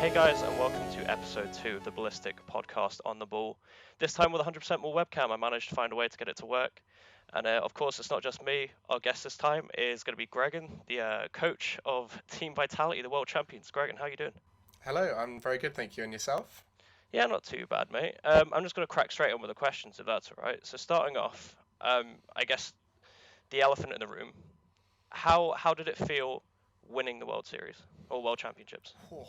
Hey guys, and welcome to episode 2 of the Ballistic podcast on the ball. This time with 100% more webcam, I managed to find a way to get it to work. And of course, it's not just me. Our guest this time is going to be Gregan, the coach of Team Vitality, the world champions. Gregan, how you doing? Hello, I'm very good, thank you. And yourself? Yeah, not too bad, mate. I'm just going to crack straight on with the questions, if that's all right. So starting off, I guess the elephant in the room. How did it feel winning the World Series or World Championships? Oh.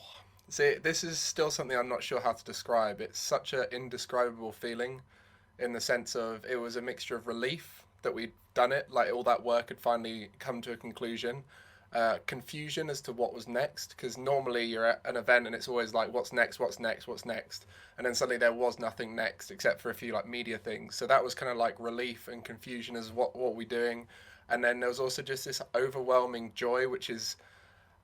See, this is still something I'm not sure how to describe. It's such an indescribable feeling in the sense of it was a mixture of relief that we'd done it, like all that work had finally come to a conclusion. Confusion as to what was next, because normally you're at an event and it's always like, what's next, what's next, what's next? And then suddenly there was nothing next except for a few like media things. So that was kind of like relief and confusion as what we doing. And then there was also just this overwhelming joy, which is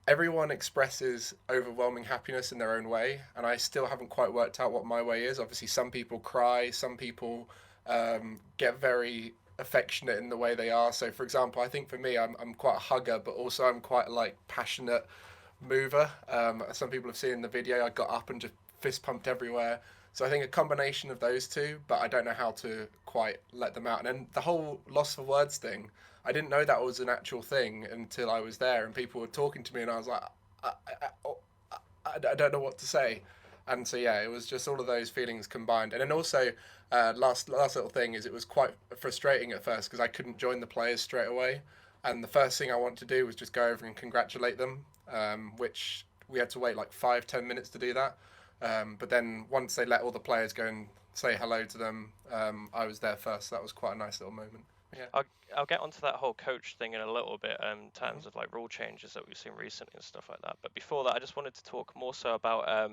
everyone expresses overwhelming happiness in their own way, and I still haven't quite worked out what my way is. Obviously, some people cry, some people get very affectionate in the way they are. So, for example, I think for me, I'm quite a hugger, but also I'm quite like passionate mover. Some people have seen the video. I got up and just fist pumped everywhere. So I think a combination of those two, but I don't know how to quite let them out. And then the whole loss for words thing, I didn't know that was an actual thing until I was there and people were talking to me, and I was like, I don't know what to say. And so yeah, it was just all of those feelings combined. And then also, last little thing is it was quite frustrating at first because I couldn't join the players straight away. And the first thing I wanted to do was just go over and congratulate them, which we had to wait like 5-10 minutes to do that. But then once they let all the players go and say hello to them, I was there first. So that was quite a nice little moment. Yeah. I'll I'll get onto that whole coach thing in a little bit, in Mm-hmm. terms of like rule changes that we've seen recently and stuff like that. But before that, I just wanted to talk more so about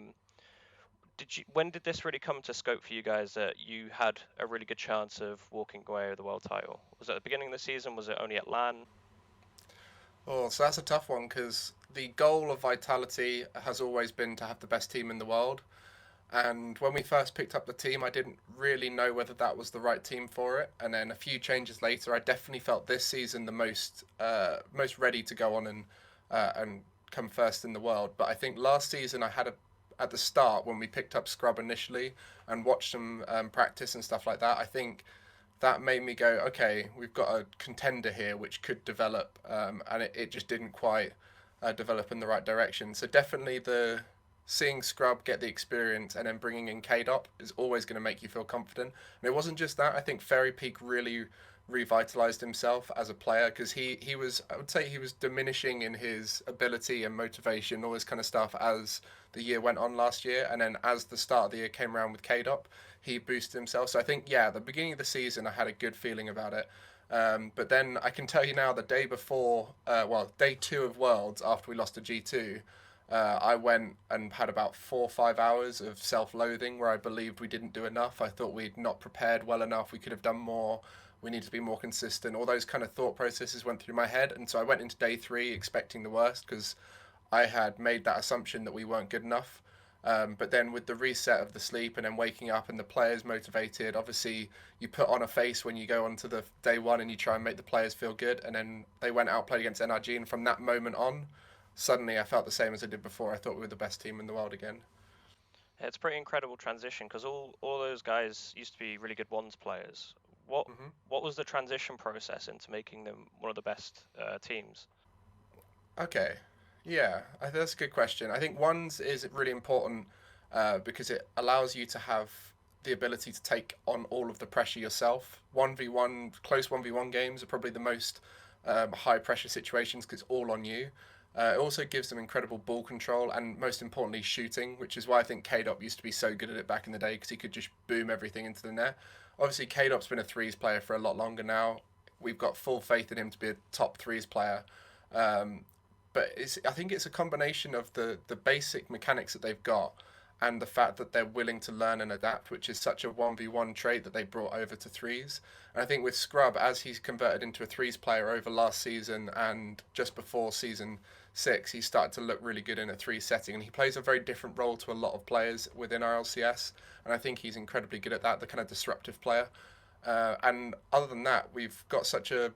when did this really come to scope for you guys that you had a really good chance of walking away with the world title? Was it at the beginning of the season? Was it only at LAN? Oh, so that's a tough one because the goal of Vitality has always been to have the best team in the world. And when we first picked up the team, I didn't really know whether that was the right team for it. And then a few changes later, I definitely felt this season the most ready to go on and come first in the world. But I think last season I had a at the start when we picked up Scrub initially and watched them practice and stuff like that. I think that made me go, okay, we've got a contender here which could develop, and it just didn't quite develop in the right direction. So definitely the seeing Scrub get the experience and then bringing in KDOP is always going to make you feel confident. And it wasn't just that. I think Fairy Peak really revitalized himself as a player because he was, I would say he was diminishing in his ability and motivation, all this kind of stuff as the year went on last year. And then as the start of the year came around with KDOP, he boosted himself. So I think, yeah, the beginning of the season, I had a good feeling about it. But then I can tell you now, the day before, day two of Worlds, after we lost to G2, I went and had about 4 or 5 hours of self loathing where I believed we didn't do enough. I thought we'd not prepared well enough. We could have done more. We need to be more consistent. All those kind of thought processes went through my head. And so I went into day three expecting the worst because I had made that assumption that we weren't good enough. But then with the reset of the sleep and then waking up and the players motivated, obviously you put on a face when you go onto the day one and you try and make the players feel good. And then they went out played against NRG, and from that moment on, suddenly I felt the same as I did before. I thought we were the best team in the world again. Yeah, it's a pretty incredible transition because all those guys used to be really good ones players. What Hmm. what was the transition process into making them one of the best teams? Okay, yeah, that's a good question. I think ones is really important because it allows you to have the ability to take on all of the pressure yourself. 1v1, close 1v1 games are probably the most high pressure situations because it's all on you. It also gives them incredible ball control and, most importantly, shooting, which is why I think KDOP used to be so good at it back in the day because he could just boom everything into the net. Obviously, KDOP's been a threes player for a lot longer now. We've got full faith in him to be a top threes player. Um, but I think it's a combination of the basic mechanics that they've got and the fact that they're willing to learn and adapt, which is such a 1v1 trait that they brought over to threes. And I think with Scrub, as he's converted into a threes player over last season and just before season six, he started to look really good in a three setting. And he plays a very different role to a lot of players within our LCS. And I think he's incredibly good at that, the kind of disruptive player. And other than that, we've got such a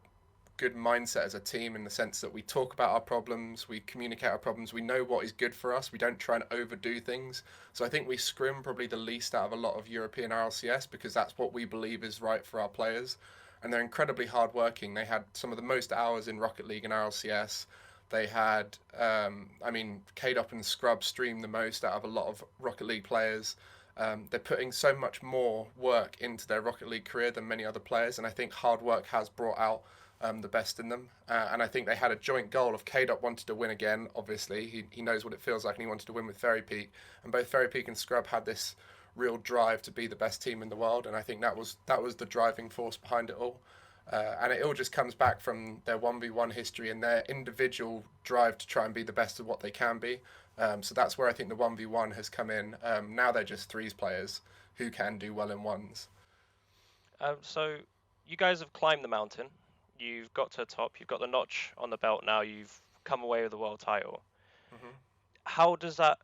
good mindset as a team in the sense that we talk about our problems, we communicate our problems, we know what is good for us, we don't try and overdo things. So I think we scrim probably the least out of a lot of European RLCS because that's what we believe is right for our players. And they're incredibly hardworking. They had some of the most hours in Rocket League and RLCS. They had, KDOP and Scrub stream the most out of a lot of Rocket League players. They're putting so much more work into their Rocket League career than many other players, and I think hard work has brought out the best in them. And I think they had a joint goal of KDOP wanted to win again. Obviously, he knows what it feels like, and he wanted to win with Fairy Peak. And both Fairy Peak and Scrub had this real drive to be the best team in the world, and I think that was the driving force behind it all. And it all just comes back from their 1v1 history and their individual drive to try and be the best of what they can be. So that's where I think the 1v1 has come in. Now they're just threes players who can do well in ones. So you guys have climbed the mountain. You've got to the top. You've got the notch on the belt now. You've come away with the world title. Hmm. How does that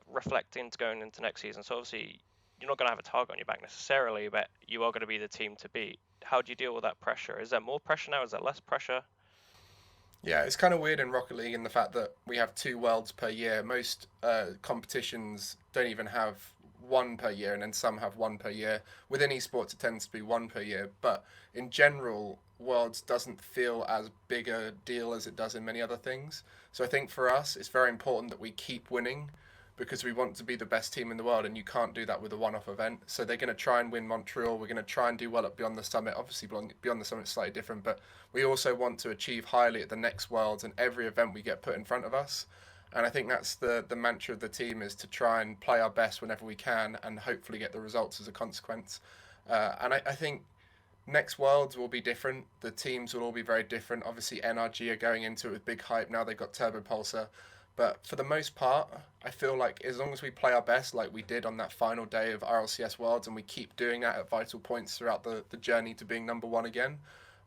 reflect into going into next season? So obviously you're not going to have a target on your back necessarily, but you are going to be the team to beat. How do you deal with that pressure? Is there more pressure now? Is there less pressure? Yeah, it's kind of weird in Rocket League in the fact that we have two worlds per year. Most competitions don't even have one per year, and then some have one per year. Within esports, it tends to be one per year. But in general, worlds doesn't feel as big a deal as it does in many other things. So I think for us, it's very important that we keep winning because we want to be the best team in the world, and you can't do that with a one-off event. So they're going to try and win Montreal. We're going to try and do well at Beyond the Summit. Obviously, Beyond the Summit is slightly different, but we also want to achieve highly at the next Worlds and every event we get put in front of us. And I think that's the mantra of the team is to try and play our best whenever we can and hopefully get the results as a consequence. And I think next Worlds will be different. The teams will all be very different. Obviously, NRG are going into it with big hype now. They've got Turbo Pulsar. But for the most part, I feel like as long as we play our best like we did on that final day of RLCS Worlds and we keep doing that at vital points throughout the journey to being number one again,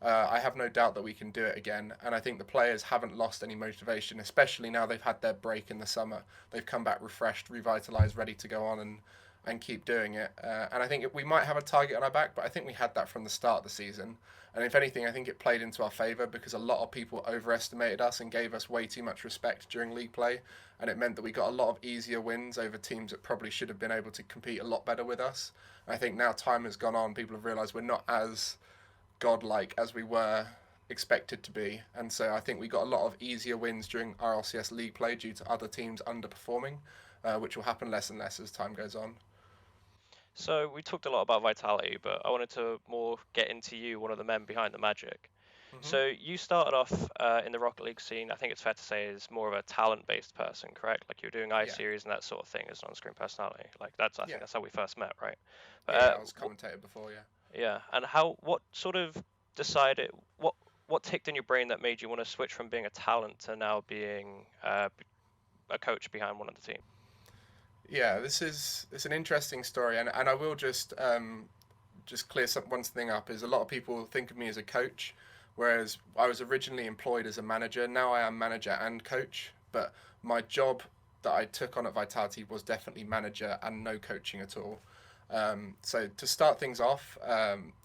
I have no doubt that we can do it again. And I think the players haven't lost any motivation, especially now they've had their break in the summer. They've come back refreshed, revitalized, ready to go on and keep doing it. And I think we might have a target on our back, but I think we had that from the start of the season. And if anything, I think it played into our favour because a lot of people overestimated us and gave us way too much respect during league play. And it meant that we got a lot of easier wins over teams that probably should have been able to compete a lot better with us. And I think now time has gone on, people have realised we're not as godlike as we were expected to be. And so I think we got a lot of easier wins during RLCS league play due to other teams underperforming, which will happen less and less as time goes on. So we talked a lot about Vitality, but I wanted to more get into you, one of the men behind the magic. Hmm. So you started off in the Rocket League scene. I think it's fair to say as more of a talent-based person, correct? Like you were doing I Yeah, Series and that sort of thing as an on-screen personality. Like that's I think yeah, that's how we first met, right? But yeah. I was commentator before. Yeah. yeah, and what sort of decided what ticked in your brain that made you want to switch from being a talent to now being a coach behind one of the team? Yeah, it's an interesting story, and I will just clear one thing up. Is a lot of people think of me as a coach, whereas I was originally employed as a manager. Now I am manager and coach, but my job that I took on at Vitality was definitely manager and no coaching at all. So to start things off,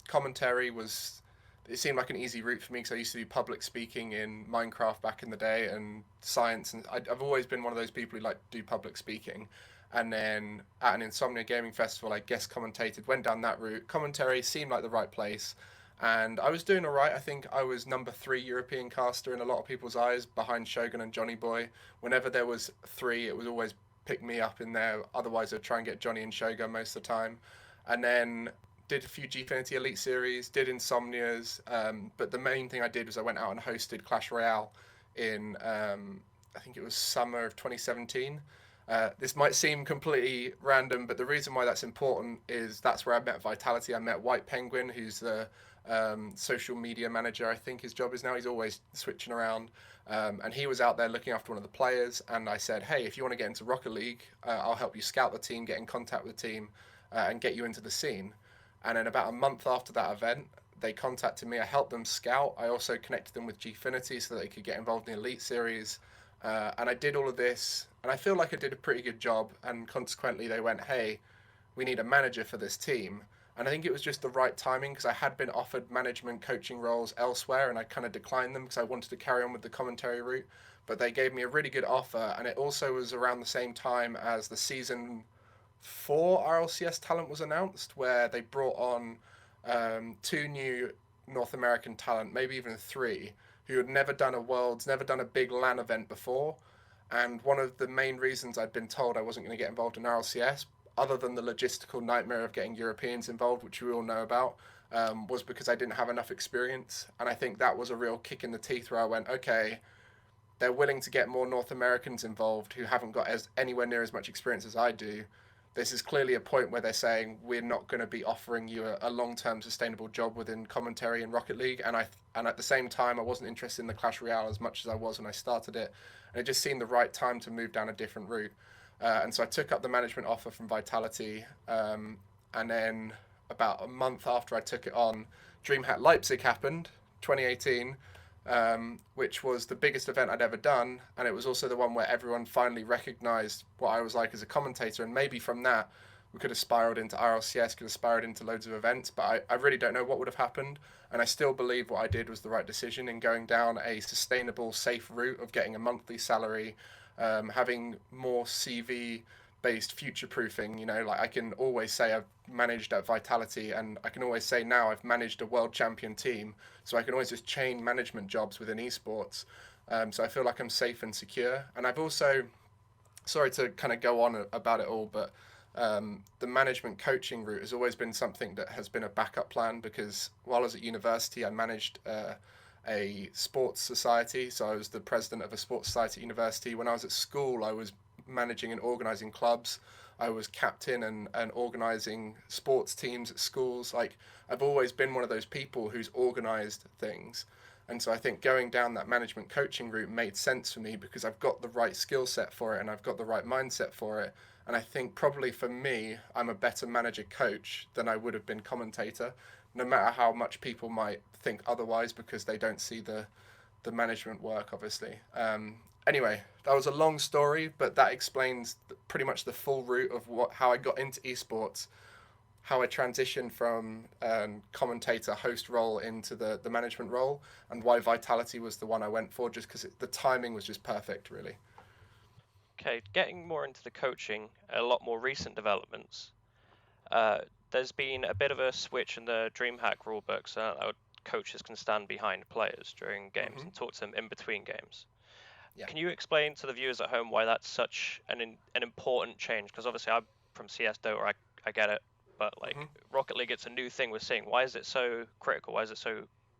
commentary was it seemed like an easy route for me because I used to do public speaking in Minecraft back in the day and science, and I've always been one of those people who like to do public speaking. And then at an Insomnia Gaming Festival, I guest commentated, went down that route. Commentary seemed like the right place, and I was doing all right. I think I was number three European caster in a lot of people's eyes, behind Shogun and Johnny Boy. Whenever there was three, it was always pick me up in there. Otherwise, I'd try and get Johnny and Shogun most of the time. And then did a few Gfinity Elite Series, did Insomnias, but the main thing I did was I went out and hosted Clash Royale in I think it was summer of 2017. This might seem completely random, but the reason why that's important is that's where I met Vitality. I met White Penguin, who's the social media manager, I think his job is now. He's always switching around. And he was out there looking after one of the players. And I said, hey, if you want to get into Rocket League, I'll help you scout the team, get in contact with the team, and get you into the scene. And then about a month after that event, they contacted me. I helped them scout. I also connected them with Gfinity so they could get involved in the Elite Series. And I did all of this, and I feel like I did a pretty good job. And consequently, they went, hey, we need a manager for this team. And I think it was just the right timing because I had been offered management coaching roles elsewhere and I kind of declined them because I wanted to carry on with the commentary route. But they gave me a really good offer, and it also was around the same time as the season 4 RLCS talent was announced, where they brought on two new North American talent, maybe even three, who had never done a Worlds, never done a big LAN event before. And one of the main reasons I'd been told I wasn't going to get involved in RLCS, other than the logistical nightmare of getting Europeans involved, which we all know about, was because I didn't have enough experience. And I think that was a real kick in the teeth where I went, okay, they're willing to get more North Americans involved who haven't got anywhere near as much experience as I do. This is clearly a point where they're saying we're not going to be offering you a long-term sustainable job within commentary in Rocket League. And at the same time, I wasn't interested in the Clash Royale as much as I was when I started it, and it just seemed the right time to move down a different route. And so I took up the management offer from Vitality, and then about a month after I took it on, DreamHack Leipzig happened, 2018, which was the biggest event I'd ever done, and it was also the one where everyone finally recognised what I was like as a commentator, and maybe from that we could have spiraled into RLCS, could have spiraled into loads of events, but I really don't know what would have happened, and I still believe what I did was the right decision in going down a sustainable, safe route of getting a monthly salary, having more CV based future proofing. Like I can always say I've managed at Vitality, and I can always say now I've managed a world champion team, so I can always just chain management jobs within esports. So I feel like I'm safe and secure. And I've also, sorry to kind of go on about it all, but the management coaching route has always been something that has been a backup plan, because while I was at university, I managed a sports society. So I was the president of a sports society at university. When I was at school, I was managing and organising clubs. I was captain and organising sports teams at schools. Like, I've always been one of those people who's organised things. And so I think going down that management coaching route made sense for me because I've got the right skill set for it and I've got the right mindset for it. And I think probably for me, I'm a better manager coach than I would have been commentator, no matter how much people might think otherwise because they don't see the management work, obviously. Anyway, that was a long story, but that explains pretty much the full route of how I got into esports, how I transitioned from commentator host role into the management role, and why Vitality was the one I went for, just because the timing was just perfect, really. Okay, getting more into the coaching, a lot more recent developments. There's been a bit of a switch in the DreamHack rulebook, so coaches can stand behind players during games and talk to them in between games. Yeah. Can you explain to the viewers at home why that's such an important change? Because obviously I'm from CS Dota, I get it, but like Rocket League, it's a new thing we're seeing. Why is it so critical? Why is it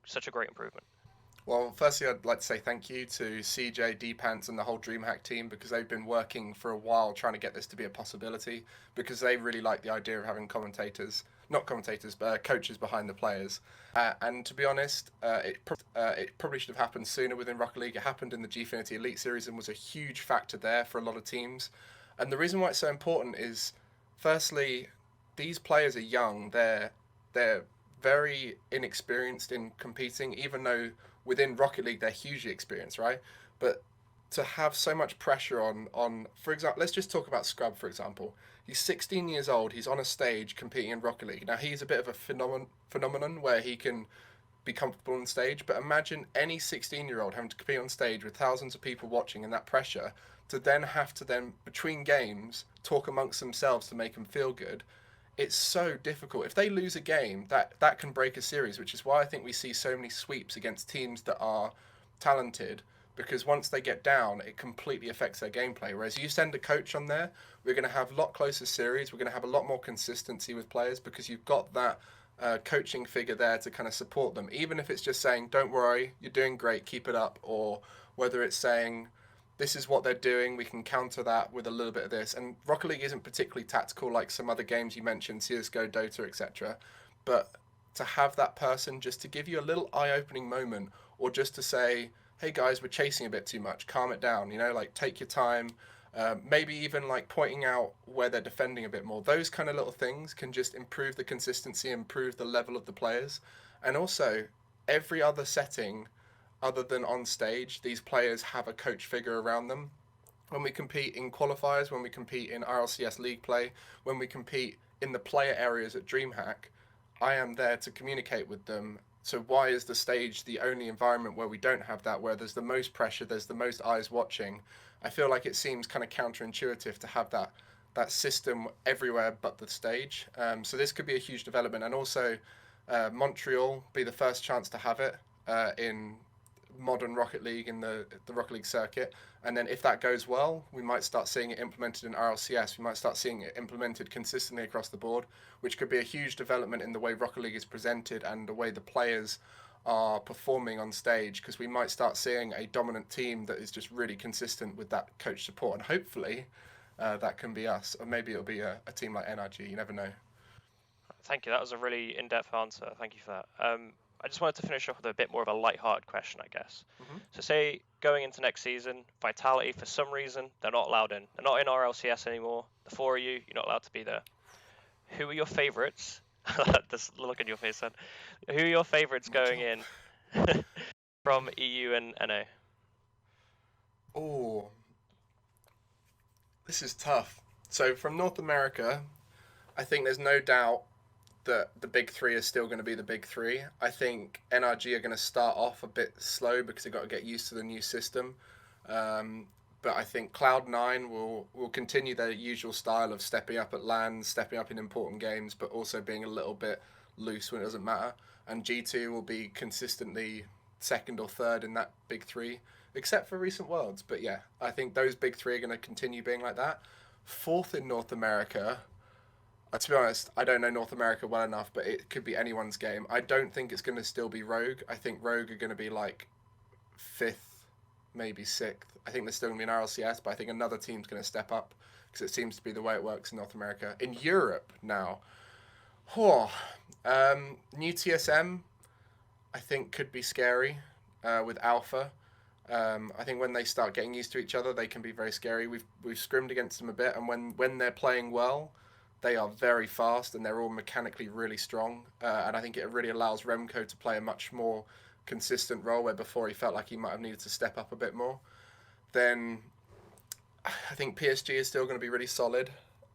such a great improvement? Well, firstly, I'd like to say thank you to CJ, D-Pants, and the whole DreamHack team, because they've been working for a while trying to get this to be a possibility, because they really like the idea of having commentators, not commentators, but coaches behind the players. And to be honest, it probably should have happened sooner within Rocket League. It happened in the Gfinity Elite Series and was a huge factor there for a lot of teams. And the reason why it's so important is, firstly, these players are young. They're very inexperienced in competing, even though within Rocket League they're hugely experienced, right? But to have so much pressure on, for example, let's just talk about Scrub, for example. He's 16 years old. He's on a stage competing in Rocket League. Now he's a bit of a phenomenon where he can be comfortable on stage. But imagine any 16-year-old having to compete on stage with thousands of people watching and that pressure to then have to between games talk amongst themselves to make them feel good. It's so difficult. If they lose a game, that can break a series, which is why I think we see so many sweeps against teams that are talented, because once they get down, it completely affects their gameplay. Whereas you send a coach on there, we're going to have a lot closer series. We're going to have a lot more consistency with players because you've got that coaching figure there to kind of support them. Even if it's just saying, don't worry, you're doing great, keep it up, or whether it's saying, this is what they're doing, we can counter that with a little bit of this. And Rocket League isn't particularly tactical like some other games you mentioned, CSGO, Dota, etc. But to have that person just to give you a little eye-opening moment, or just to say, hey guys, we're chasing a bit too much, calm it down, like take your time, maybe even like pointing out where they're defending a bit more. Those kind of little things can just improve the consistency, improve the level of the players. And also, every other setting other than on stage, these players have a coach figure around them. When we compete in qualifiers, when we compete in RLCS league play, when we compete in the player areas at DreamHack, I am there to communicate with them. So why is the stage the only environment where we don't have that, where there's the most pressure, there's the most eyes watching? I feel like it seems kind of counterintuitive to have that system everywhere but the stage. So this could be a huge development, and also Montreal be the first chance to have it in modern Rocket League in the Rocket League circuit. And then if that goes well, we might start seeing it implemented in RLCS. We might start seeing it implemented consistently across the board, which could be a huge development in the way Rocket League is presented and the way the players are performing on stage, because we might start seeing a dominant team that is just really consistent with that coach support. And hopefully that can be us. Or maybe it'll be a team like NRG. You never know. Thank you. That was a really in-depth answer. Thank you for that. I just wanted to finish off with a bit more of a light-hearted question, I guess. Mm-hmm. So say going into next season, Vitality, for some reason, they're not allowed in. They're not in RLCS anymore. The four of you, you're not allowed to be there. Who are your favourites? This look on your face then. Who are your favourites going in from EU and NA? Oh, this is tough. So from North America, I think there's no doubt that the big three is still going to be the big three. I think NRG are going to start off a bit slow because they've got to get used to the new system. But I think Cloud9 will continue their usual style of stepping up at LAN, stepping up in important games, but also being a little bit loose when it doesn't matter. And G2 will be consistently second or third in that big three, except for recent Worlds. But yeah, I think those big three are going to continue being like that. Fourth in North America, to be honest, I don't know North America well enough, but it could be anyone's game. I don't think it's going to still be Rogue. I think Rogue are going to be like fifth, maybe sixth. I think they're still going to be in RLCS, but I think another team's going to step up because it seems to be the way it works in North America. In Europe now, new TSM, I think could be scary with Alpha. I think when they start getting used to each other, they can be very scary. We've scrimmed against them a bit, and when they're playing well, they are very fast and they're all mechanically really strong. And I think it really allows Remco to play a much more consistent role where before he felt like he might have needed to step up a bit more. Then I think PSG is still going to be really solid.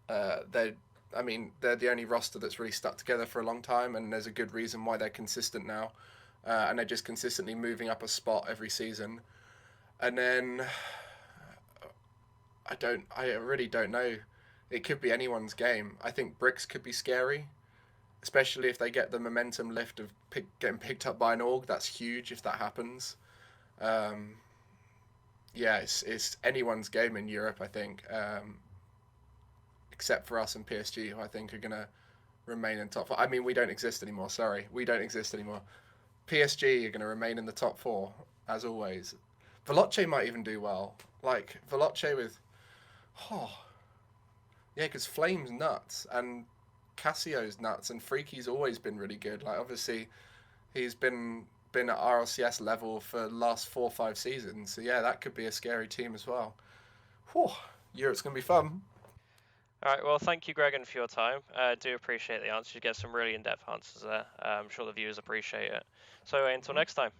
They're the only roster that's really stuck together for a long time, and there's a good reason why they're consistent now. And they're just consistently moving up a spot every season. And then I really don't know. It could be anyone's game. I think Bricks could be scary, especially if they get the momentum lift of getting picked up by an org. That's huge if that happens. Yeah, it's anyone's game in Europe, I think, except for us and PSG, who I think are going to remain in top four. I mean, we don't exist anymore. Sorry, we don't exist anymore. PSG are going to remain in the top four, as always. Veloce might even do well. Like, Veloce with... Oh, yeah, because Flame's nuts, and Cassio's nuts, and Freaky's always been really good. Like, obviously, he's been at RLCS level for the last 4 or 5 seasons. So, yeah, that could be a scary team as well. Whew, Europe's going to be fun. All right, well, thank you, Gregan, for your time. I do appreciate the answers. You get some really in-depth answers there. I'm sure the viewers appreciate it. So until next time.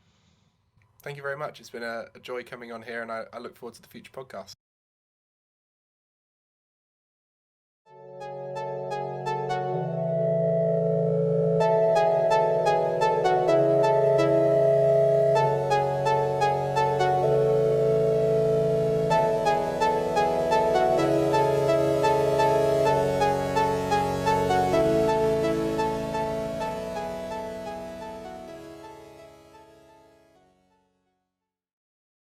Thank you very much. It's been a joy coming on here, and I look forward to the future podcasts.